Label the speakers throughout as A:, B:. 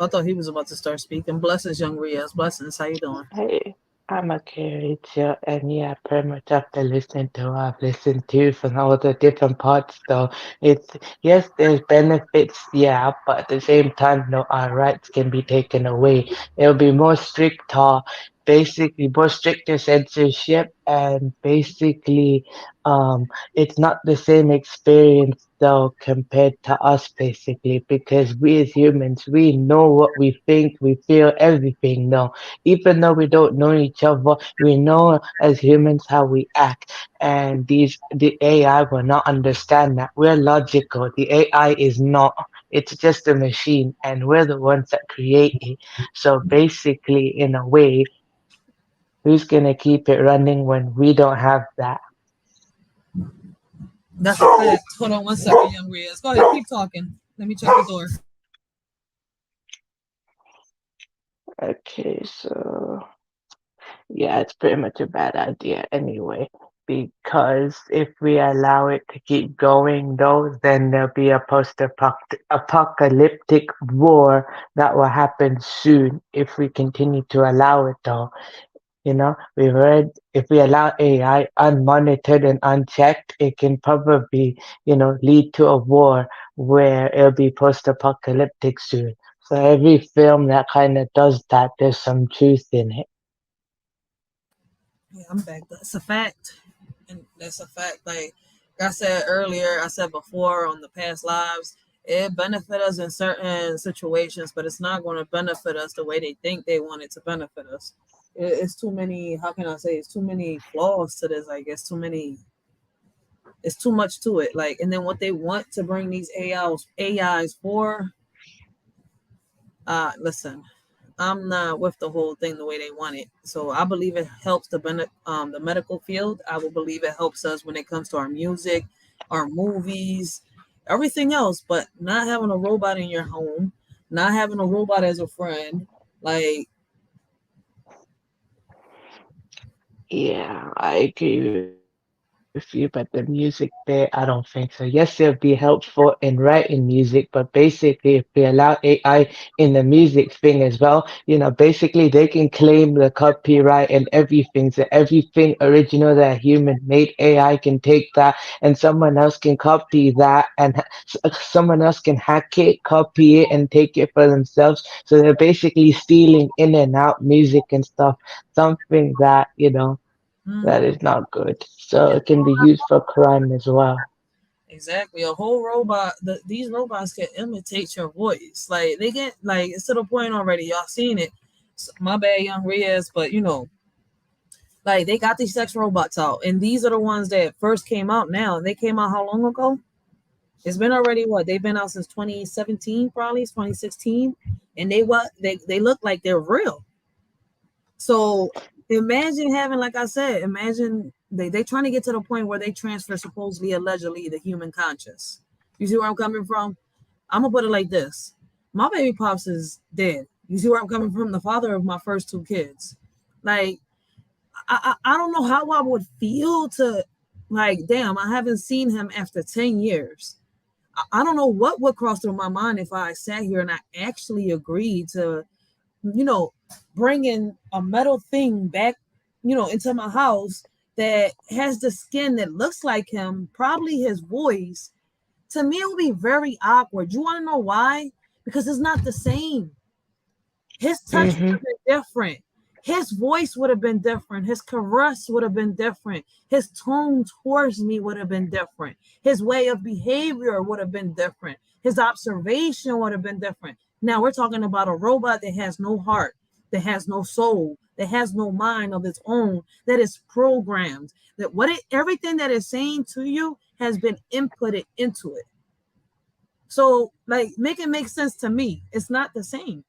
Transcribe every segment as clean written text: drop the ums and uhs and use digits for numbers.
A: I thought he was about to start speaking. Blessings, young Riaz. Blessings. How you doing?
B: Hey, I'm a curator, and yeah, pretty much after listening to what I've listened to from all the different parts, though, it's yes, there's benefits, yeah, but at the same time, no, our rights can be taken away. It'll be more stricter, basically more stricter censorship, and basically, it's not the same experience though compared to us, basically, because we as humans, we know what we think, we feel everything, no, even though we don't know each other, we know as humans how we act. And the AI will not understand that. We're logical. The AI is not. It's just a machine, and we're the ones that create it. So basically, in a way, who's gonna keep it running when we don't have that?
A: That's a fact. Hold on one second, young Riaz. Go ahead, keep talking. Let me check the door.
B: Okay, so yeah, it's pretty much a bad idea anyway. Because if we allow it to keep going, though, then there'll be a post-apocalyptic war that will happen soon if we continue to allow it, though. You know, we've heard if we allow AI unmonitored and unchecked, it can probably, lead to a war where it'll be post-apocalyptic soon. So every film that kind of does that, there's some truth in it.
A: Yeah, I'm back. That's a fact. And that's a fact. Like I said earlier, I said before on the past lives, it benefit us in certain situations, but it's not going to benefit us the way they think they want it to benefit us. It's too many, how can I say, it's too many flaws to this, I guess, it's too much to it. Like, and then what they want to bring these AIs for, listen, I'm not with the whole thing the way they want it. So I believe it helps the medical field. I will believe it helps us when it comes to our music, our movies, everything else. But not having a robot in your home, not having a robot as a friend, like
B: Yeah, I agree with you, but the music bit, I don't think so. Yes, it'll be helpful in writing music, but basically, if we allow AI in the music thing as well, basically they can claim the copyright and everything. So everything original that a human made, AI can take that and someone else can copy that and someone else can hack it, copy it, and take it for themselves. So they're basically stealing in and out music and stuff, something that, that
A: mm,
B: is not good. So
A: yeah,
B: it can be used for crime as well.
A: exactly. A whole robot. These robots can imitate your voice. Like they get like it's to the point already. Y'all seen it. My bad, young Reyes, but like they got these sex robots out, and these are the ones that first came out. Now they came out how long ago? It's been already what they've been out since 2017, probably 2016, and they look like they're real. So imagine having, like I said, imagine they trying to get to the point where they transfer supposedly allegedly the human conscious. You see where I'm coming from? I'm gonna put it like this: my baby pops is dead. You see where I'm coming from? The father of my first two kids. Like I don't know how I would feel to like, damn, I haven't seen him after 10 years. I don't know what would cross through my mind if I sat here and I actually agreed to, you know, bringing a metal thing back, into my house that has the skin that looks like him, probably his voice. To me, it would be very awkward. You want to know why? Because it's not the same. His touch would
B: Hmm.
A: have been different. His voice would have been different. His caress would have been different. His tone towards me would have been different. His way of behavior would have been different. His observation would have been different. Now we're talking about a robot that has no heart, that has no soul, that has no mind of its own, that is programmed. That everything that is saying to you has been inputted into it. So, like, make it make sense to me. It's not the same.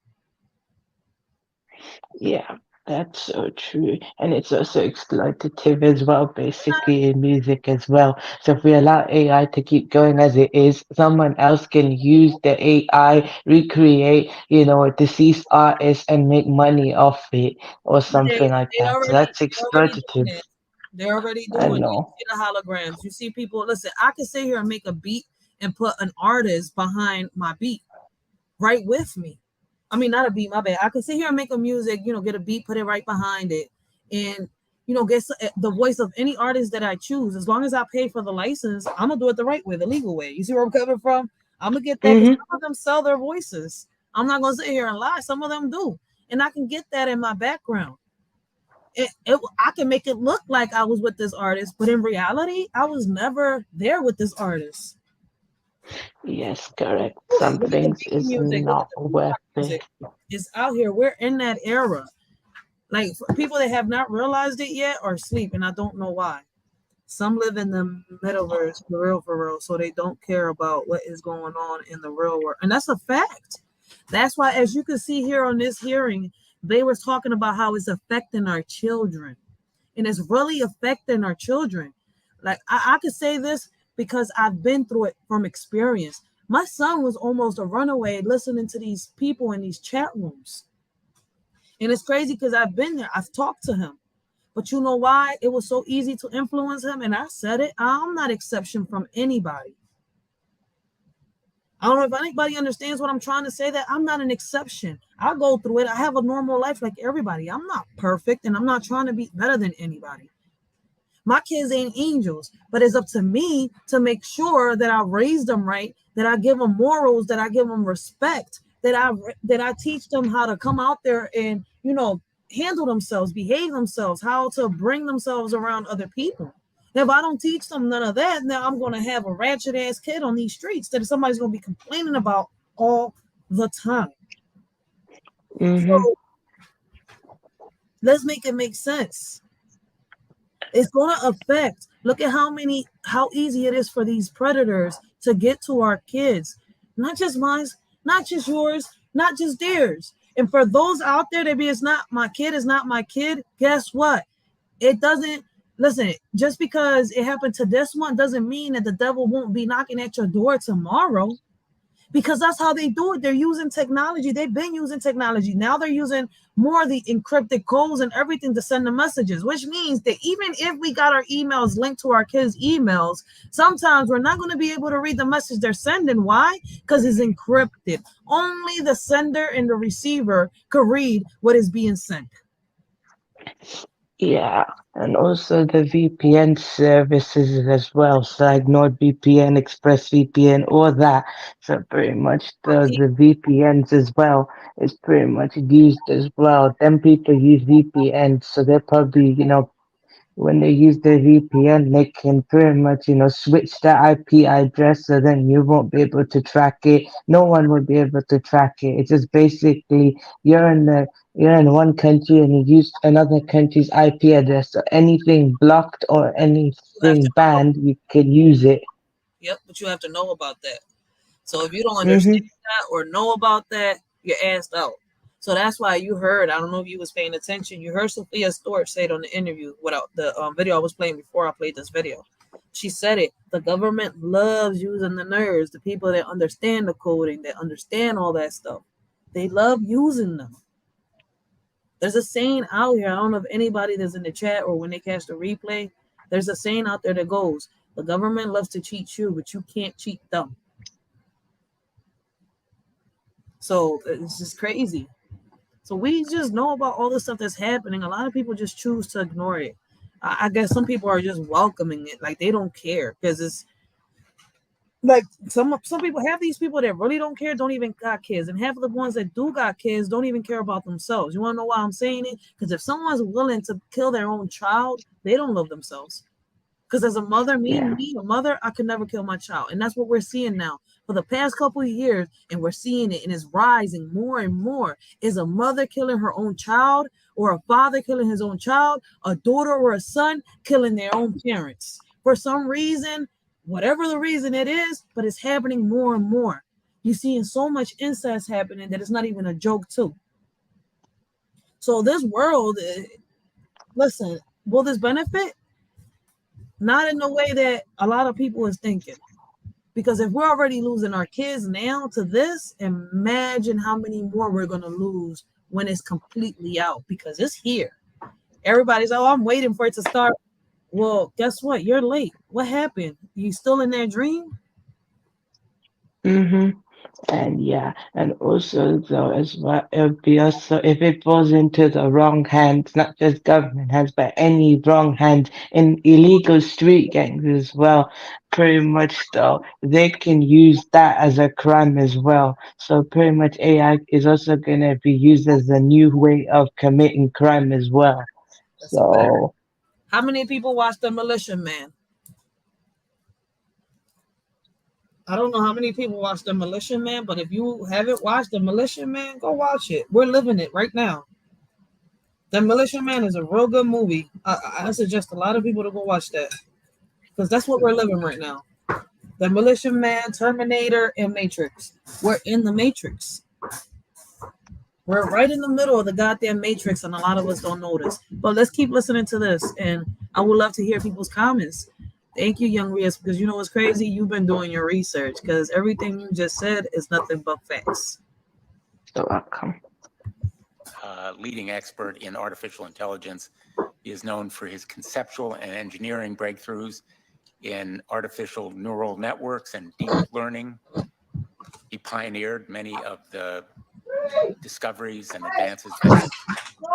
B: Yeah, that's so true. And it's also exploitative as well, basically in music as well. So if we allow AI to keep going as it is, someone else can use the AI, recreate, a deceased artist and make money off it or
A: They
B: something like
A: they
B: that. So
A: already
B: that's
A: they already doing
B: exploitative.
A: it. They're already
B: I
A: doing it. You
B: know.
A: see the holograms. You see people. Listen, I can sit here and make a beat and put an artist behind my beat right with me. I mean, not a beat, my bad. I can sit here and make a music, get a beat, put it right behind it, and get the voice of any artist that I choose. As long as I pay for the license, I'm gonna do it the right way, the legal way. You see where I'm coming from? I'm gonna get that because
B: Mm-hmm.
A: some of them sell their voices. I'm not gonna sit here and lie. Some of them do, and I can get that in my background. I can make it look like I was with this artist, but in reality, I was never there with this artist.
B: Yes, correct.
A: Look
B: Some
A: at the
B: things
A: Biggie
B: is
A: music. Look at
B: not
A: the
B: worth
A: Tupac
B: it.
A: music. It's out here. We're in that era. Like for people that have not realized it yet are asleep, and I don't know why. Some live in the metaverse for real, so they don't care about what is going on in the real world, and that's a fact. That's why, as you can see here on this hearing, they were talking about how it's affecting our children, and it's really affecting our children. Like I could say this because I've been through it from experience. My son was almost a runaway listening to these people in these chat rooms, and it's crazy because I've been there. I've talked to him. But you know why it was so easy to influence him? And I said it. I'm not exception from anybody. I don't know if anybody understands what I'm trying to say, that I'm not an exception. I go through it. I have a normal life like everybody. I'm not perfect and I'm not trying to be better than anybody. My kids ain't angels, but it's up to me to make sure that I raise them right, that I give them morals, that I give them respect, that I teach them how to come out there and handle themselves, behave themselves, how to bring themselves around other people. If I don't teach them none of that, now I'm going to have a ratchet ass kid on these streets that somebody's going to be complaining about all the time.
B: Mm-hmm.
A: So let's make it make sense. It's going to affect. Look at how easy it is for these predators to get to our kids. Not just mine, not just yours, not just theirs. And for those out there that be, it's not my kid, is not my kid, guess what? It doesn't, listen, just because it happened to this one doesn't mean that the devil won't be knocking at your door tomorrow, because that's how they do it. They're using technology. They've been using technology. Now they're using more of the encrypted codes and everything to send the messages, which means that even if we got our emails linked to our kids' emails, sometimes we're not going to be able to read the message they're sending. Why? Because it's encrypted. Only the sender and the receiver could read what is being sent.
B: Yeah, and also the VPN services as well, so like NordVPN, ExpressVPN, all that. So pretty much the VPNs as well is pretty much used as well. Them people use VPNs, so they're probably, when they use their VPN, they can pretty much, switch the IP address so then you won't be able to track it. No one will be able to track it. It's just basically you're in one country and you use another country's IP address. So anything blocked or
A: You have to
B: anything
A: know.
B: banned, you can use it.
A: Yep, but you have to know about that. So if you don't understand
B: Mhm.
A: that or know about that, you're asked out. So that's why you heard. I don't know if you was paying attention. You heard Sophia Storch say it on the interview without the video I was playing before I played this video. She said it. The government loves using the nerds, the people that understand the coding, that understand all that stuff. They love using them. There's a saying out here. I don't know if anybody that's in the chat or when they catch the replay. There's a saying out there that goes, "The government loves to cheat you, but you can't cheat them." So it's just crazy. So we just know about all the stuff that's happening. A lot of people just choose to ignore it. I guess some people are just welcoming it, like they don't care because it's like some people have these people that really don't care, don't even got kids, and half of the ones that do got kids don't even care about themselves. You want to know why I'm saying it? Because if someone's willing to kill their own child, they don't love themselves. Because as a mother,
B: Yeah.
A: me, a mother, I could never kill my child. And that's what we're seeing now for the past couple of years. And we're seeing it and it's rising more and more. Is a mother killing her own child, or a father killing his own child, a daughter or a son killing their own parents. For some reason, whatever the reason it is, but it's happening more and more. You're seeing so much incest happening that it's not even a joke, too. So this world, listen, will this benefit? Not in the way that a lot of people is thinking. Because if we're already losing our kids now to this, imagine how many more we're going to lose when it's completely out, because it's here. Everybody's, oh, I'm waiting for it to start. Well, guess what? You're late. What happened? You still in that dream?
B: Mhm. And yeah, and also though as well, it'll be also if it falls into the wrong hands, not just government hands, but any wrong hands in illegal street gangs as well. Pretty much though, they can use that as a crime as well. So pretty much AI is also gonna be used as a new way of committing crime as well.
A: That's a fact.
B: So
A: How many people watch The Militia Man? I don't know how many people watch The Militia Man, but if you haven't watched The Militia Man, go watch it. We're living it right now. The Militia Man is a real good movie. I suggest a lot of people to go watch that because that's what we're living right now. The Militia Man, Terminator, and Matrix. We're in the Matrix. We're right in the middle of the goddamn Matrix, and a lot of us don't notice. But let's keep listening to this, and I would love to hear people's comments. Thank you, Young Rios, because you know what's crazy? You've been doing your research because everything you just said is nothing but facts.
B: so welcome.
C: Leading expert in artificial intelligence. He is known for his conceptual and engineering breakthroughs in artificial neural networks and deep learning. He pioneered many of the discoveries and advances that have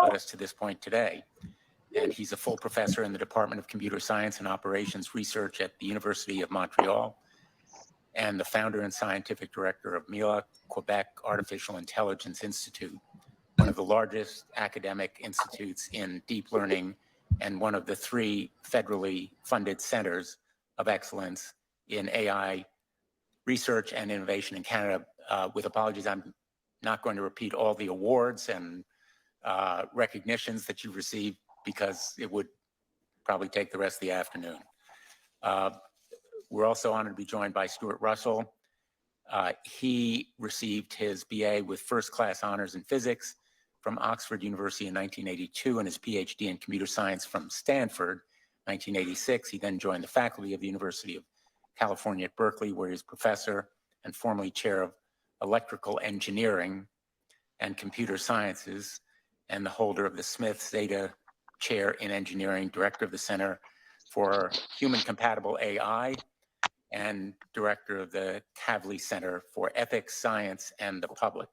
C: led us to this point today. And he's a full professor in the Department of Computer Science and Operations Research at the University of Montreal, and the founder and scientific director of MILA, Quebec Artificial Intelligence Institute, one of the largest academic institutes in deep learning and one of the 3 federally funded centers of excellence in AI research and innovation in Canada. With apologies, I'm not going to repeat all the awards and recognitions that you've received because it would probably take the rest of the afternoon. We're also honored to be joined by Stuart Russell. He received his BA with first-class honors in physics from Oxford University in 1982 and his PhD in computer science from Stanford, 1986. He then joined the faculty of the University of California at Berkeley, where he was professor and formerly chair of electrical engineering and computer sciences, and the holder of the Smith Zeta Chair in Engineering, director of the Center for Human Compatible AI, and director of the Kavli Center for Ethics, Science, and the Public.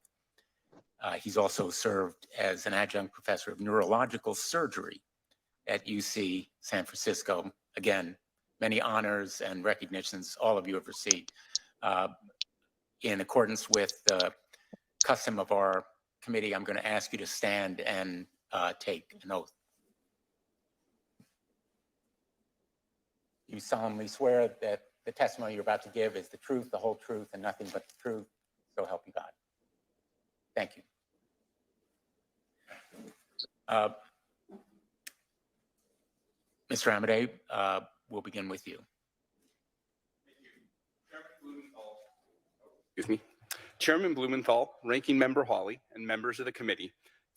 C: He's also served as an adjunct professor of neurological surgery at UC San Francisco. Again, many honors and recognitions all of you have received. In accordance with the custom of our committee, I'm going to ask you to stand and take an oath. You solemnly swear that the testimony you're about to give is the truth, the whole truth, and nothing but the truth. So help you God. Thank you. Mr. Amadei, we'll begin with you.
D: Excuse me. Chairman Blumenthal, Ranking Member Hawley, and members of the committee,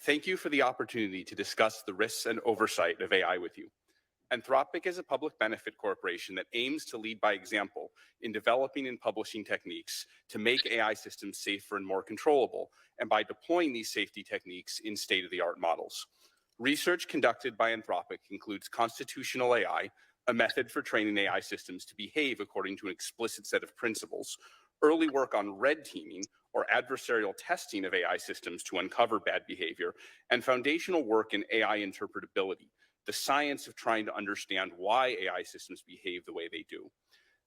D: thank you for the opportunity to discuss the risks and oversight of AI with you. Anthropic is a public benefit corporation that aims to lead by example in developing and publishing techniques to make AI systems safer and more controllable, and by deploying these safety techniques in state-of-the-art models. Research conducted by Anthropic includes constitutional AI, a method for training AI systems to behave according to an explicit set of principles, early work on red teaming, or adversarial testing of AI systems to uncover bad behavior, and foundational work in AI interpretability, the science of trying to understand why AI systems behave the way they do.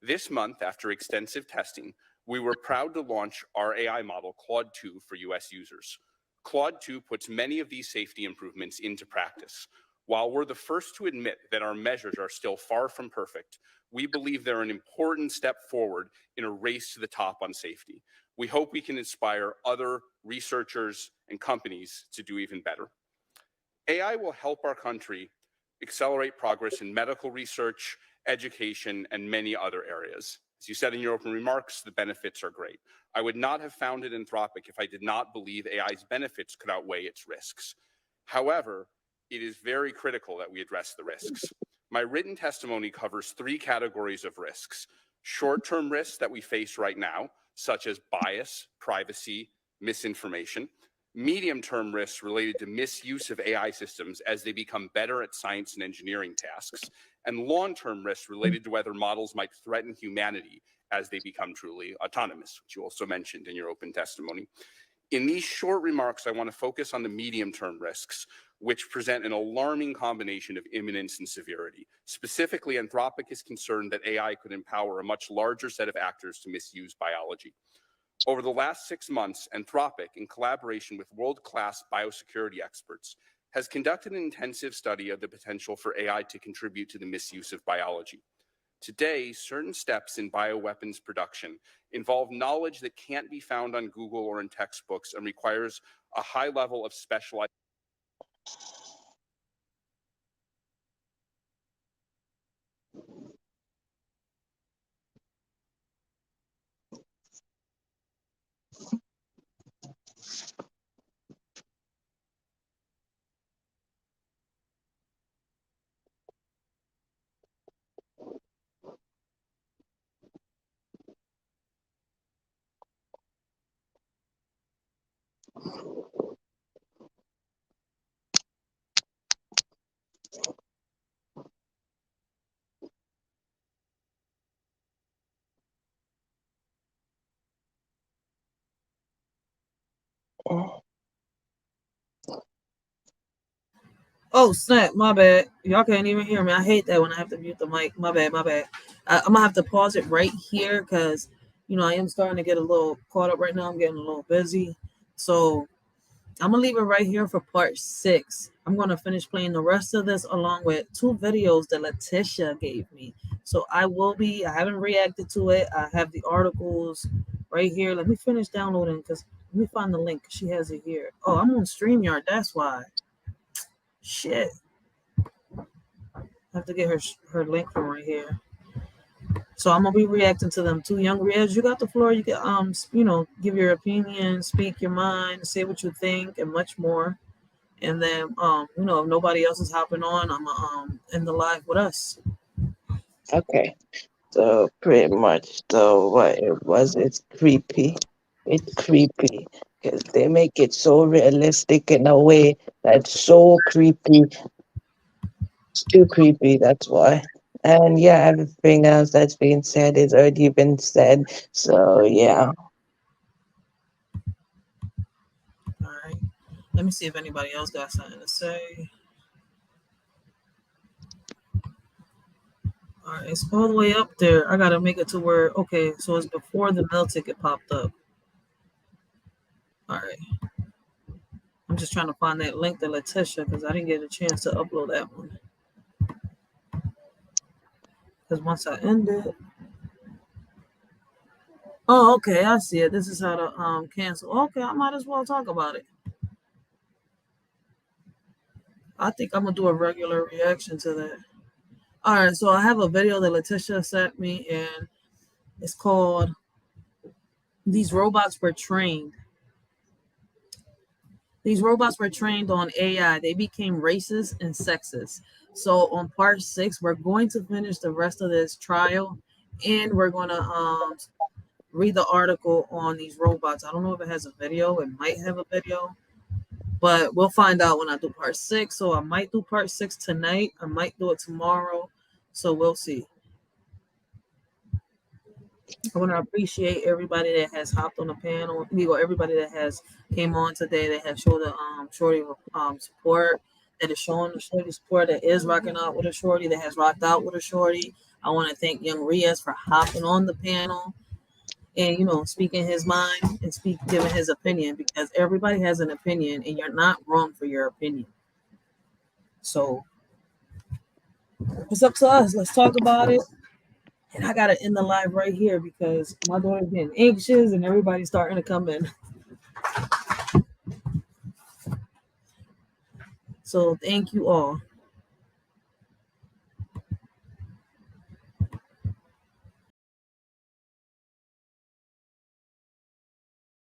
D: This month, after extensive testing, we were proud to launch our AI model, Claude 2, for US users. Claude 2 puts many of these safety improvements into practice. While we're the first to admit that our measures are still far from perfect, we believe they're an important step forward in a race to the top on safety. We hope we can inspire other researchers and companies to do even better. AI will help our country accelerate progress in medical research, education, and many other areas. As you said in your opening remarks, the benefits are great. I would not have founded Anthropic if I did not believe AI's benefits could outweigh its risks. However, it is very critical that we address the risks. My written testimony covers 3 categories of risks: short-term risks that we face right now, such as bias, privacy, misinformation; medium-term risks related to misuse of AI systems as they become better at science and engineering tasks; and long-term risks related to whether models might threaten humanity as they become truly autonomous, which you also mentioned in your open testimony. In these short remarks, I want to focus on the medium-term risks, which present an alarming combination of imminence and severity. Specifically, Anthropic is concerned that AI could empower a much larger set of actors to misuse biology. Over the last 6 months, Anthropic, in collaboration with world-class biosecurity experts, has conducted an intensive study of the potential for AI to contribute to the misuse of biology. Today, certain steps in bioweapons production involve knowledge that can't be found on Google or in textbooks and requires a high level of specialized.
A: Oh snap! My bad. Y'all can't even hear me. I hate that when I have to mute the mic. My bad. My bad. I'm gonna have to pause it right here because I am starting to get a little caught up right now. I'm getting a little busy, so I'm gonna leave it right here for part 6. I'm gonna finish playing the rest of this along with 2 videos that Letitia gave me. So I haven't reacted to it. I have the articles right here. Let me finish downloading because let me find the link. She has it here. Oh, I'm on StreamYard. That's why. Shit. I have to get her link from right here. So I'm gonna be reacting to them 2 young Riaz. You got the floor. You can give your opinion, speak your mind, say what you think, and much more. And then if nobody else is hopping on, I'm end the live with us.
B: Okay. So pretty much, so what it was, it's creepy. It's creepy because they make it so realistic in a way that's so creepy. It's too creepy, that's why. And yeah, everything else that's being said is already been said. So yeah.
A: All right. Let me see if anybody else got something to say. All right, it's all the way up there. I gotta make it to where so it's before the mail ticket popped up. All right. I'm just trying to find that link to Letitia because I didn't get a chance to upload that one. Because once I end it. Oh, okay, I see it. This is how to cancel. Okay, I might as well talk about it. I think I'm gonna do a regular reaction to that. All right, so I have a video that Letitia sent me, and it's called "These Robots Were Trained." These robots were trained on AI. They became racist and sexist. So on part 6, we're going to finish the rest of this trial, and we're gonna read the article on these robots. I don't know if it has a video. It might have a video, but we'll find out when I do part 6. So I might do part 6 tonight. I might do it tomorrow. So we'll see. I want to appreciate everybody that has hopped on the panel. Everybody that has came on today that has showed the Shorty support, that is showing the Shorty support, that is rocking out with a Shorty, that has rocked out with a Shorty. I want to thank young Riaz for hopping on the panel and speaking his mind and giving his opinion, because everybody has an opinion and you're not wrong for your opinion. So it's up to us. Let's talk about it. And I gotta end the live right here because my daughter's getting anxious and everybody's starting to come in. So thank you all.